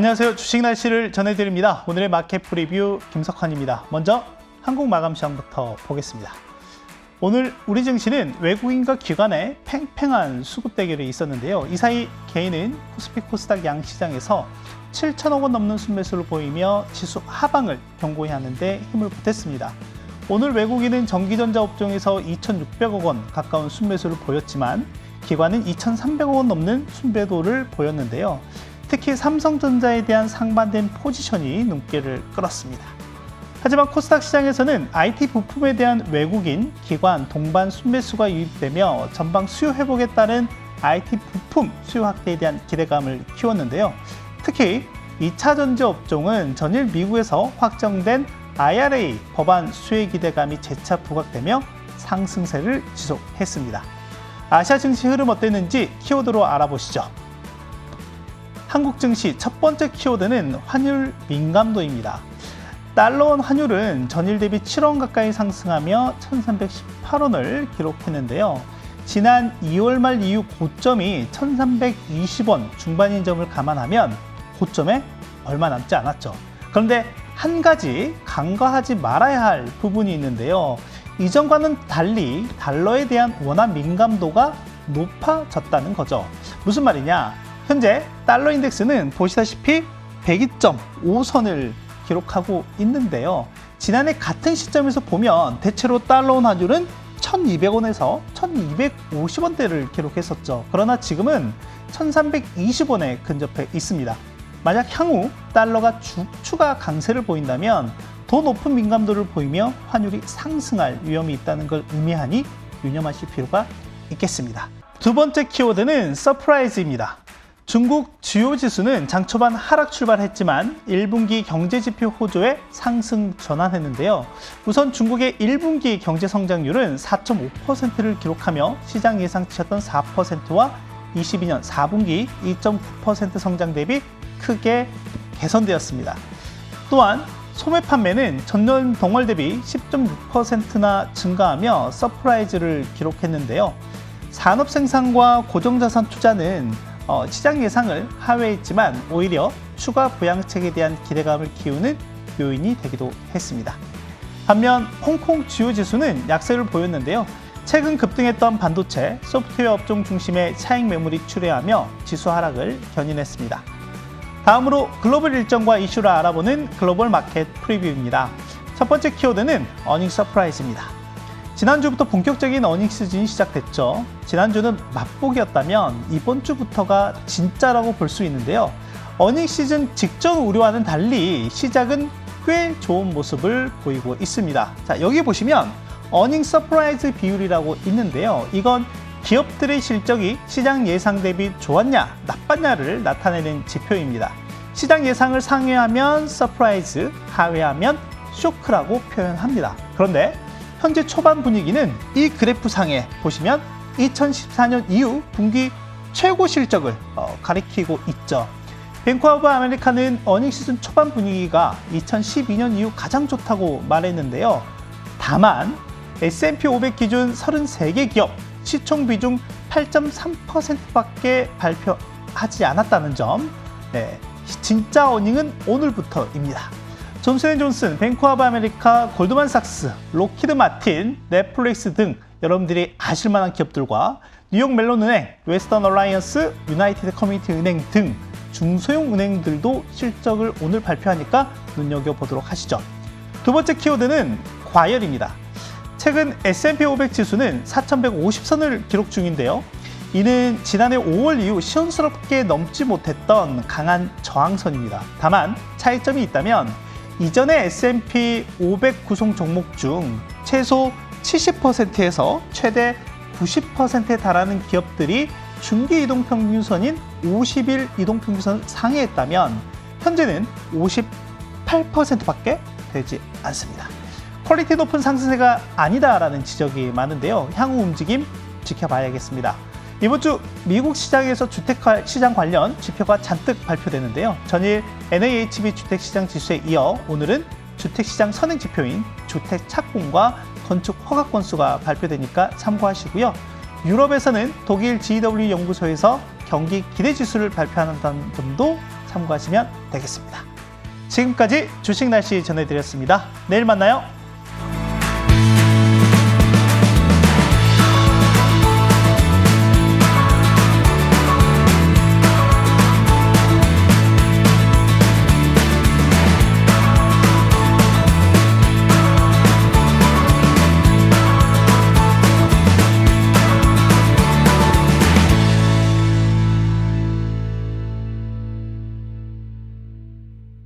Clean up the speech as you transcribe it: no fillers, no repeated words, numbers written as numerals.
안녕하세요. 주식 날씨를 전해드립니다. 오늘의 마켓 프리뷰 김석환입니다. 먼저 한국 마감 시황부터 보겠습니다. 오늘 우리 증시는 외국인과 기관의 팽팽한 수급 대결이 있었는데요. 이 사이 개인은 코스피 코스닥 양시장에서 7천억 원 넘는 순매수를 보이며 지수 하방을 견고히 하는데 힘을 보탰습니다. 오늘 외국인은 전기전자 업종에서 2,600억 원 가까운 순매수를 보였지만 기관은 2,300억 원 넘는 순매도를 보였는데요. 특히 삼성전자에 대한 상반된 포지션이 눈길을 끌었습니다. 하지만 코스닥 시장에서는 IT 부품에 대한 외국인, 기관, 동반 순매수가 유입되며 전방 수요 회복에 따른 IT 부품 수요 확대에 대한 기대감을 키웠는데요. 특히 2차 전지 업종은 전일 미국에서 확정된 IRA 법안 수혜 기대감이 재차 부각되며 상승세를 지속했습니다. 아시아 증시 흐름 어땠는지 키워드로 알아보시죠. 한국 증시 첫 번째 키워드는 환율 민감도입니다. 달러원 환율은 전일 대비 7원 가까이 상승하며 1,318원을 기록했는데요. 지난 2월 말 이후 고점이 1,320원 중반인 점을 감안하면 고점에 얼마 남지 않았죠. 그런데 한 가지 간과하지 말아야 할 부분이 있는데요. 이전과는 달리 달러에 대한 원화 민감도가 높아졌다는 거죠. 무슨 말이냐? 현재 달러 인덱스는 보시다시피 102.5선을 기록하고 있는데요. 지난해 같은 시점에서 보면 대체로 달러원 환율은 1,200원에서 1,250원대를 기록했었죠. 그러나 지금은 1,320원에 근접해 있습니다. 만약 향후 달러가 추가 강세를 보인다면 더 높은 민감도를 보이며 환율이 상승할 위험이 있다는 걸 의미하니 유념하실 필요가 있겠습니다. 두 번째 키워드는 서프라이즈입니다. 중국 주요 지수는 장 초반 하락 출발했지만 1분기 경제지표 호조에 상승 전환했는데요. 우선 중국의 1분기 경제 성장률은 4.5%를 기록하며 시장 예상치였던 4%와 22년 4분기 2.9% 성장 대비 크게 개선되었습니다. 또한 소매 판매는 전년 동월 대비 10.6%나 증가하며 서프라이즈를 기록했는데요. 산업 생산과 고정자산 투자는 시장 예상을 하회했지만 오히려 추가 부양책에 대한 기대감을 키우는 요인이 되기도 했습니다. 반면 홍콩 주요 지수는 약세를 보였는데요. 최근 급등했던 반도체, 소프트웨어 업종 중심의 차익 매물이 출회하며 지수 하락을 견인했습니다. 다음으로 글로벌 일정과 이슈를 알아보는 글로벌 마켓 프리뷰입니다. 첫 번째 키워드는 어닝 서프라이즈입니다. 지난주부터 본격적인 어닝 시즌이 시작됐죠. 지난주는 맛보기였다면 이번 주부터가 진짜라고 볼 수 있는데요. 어닝 시즌 직전 우려와는 달리 시작은 꽤 좋은 모습을 보이고 있습니다. 자, 여기 보시면 어닝 서프라이즈 비율이라고 있는데요. 이건 기업들의 실적이 시장 예상 대비 좋았냐, 나빴냐를 나타내는 지표입니다. 시장 예상을 상회하면 서프라이즈, 하회하면 쇼크라고 표현합니다. 그런데 현재 초반 분위기는 이 그래프상에 보시면 2014년 이후 분기 최고 실적을 가리키고 있죠. 뱅크 오브 아메리카는 어닝 시즌 초반 분위기가 2012년 이후 가장 좋다고 말했는데요. 다만 S&P 500 기준 33개 기업 시총 비중 8.3%밖에 발표하지 않았다는 점. 네, 진짜 어닝은 오늘부터입니다. 존슨앤존슨, 뱅크 오브 아메리카, 골드만삭스, 록히드 마틴, 넷플릭스 등 여러분들이 아실 만한 기업들과 뉴욕 멜론은행, 웨스턴 얼라이언스, 유나이티드 커뮤니티 은행 등 중소형 은행들도 실적을 오늘 발표하니까 눈여겨보도록 하시죠. 두 번째 키워드는 과열입니다. 최근 S&P 500 지수는 4,150선을 기록 중인데요. 이는 지난해 5월 이후 시원스럽게 넘지 못했던 강한 저항선입니다. 다만 차이점이 있다면 이전의 S&P 500 구성 종목 중 최소 70%에서 최대 90%에 달하는 기업들이 중기 이동평균선인 50일 이동평균선을 상회했다면 현재는 58%밖에 되지 않습니다. 퀄리티 높은 상승세가 아니다라는 지적이 많은데요. 향후 움직임 지켜봐야겠습니다. 이번 주 미국 시장에서 주택시장 관련 지표가 잔뜩 발표되는데요. 전일 NAHB 주택시장 지수에 이어 오늘은 주택시장 선행지표인 주택 착공과 건축 허가 건수가 발표되니까 참고하시고요. 유럽에서는 독일 GW 연구소에서 경기 기대지수를 발표한다는 점도 참고하시면 되겠습니다. 지금까지 주식 날씨 전해드렸습니다. 내일 만나요.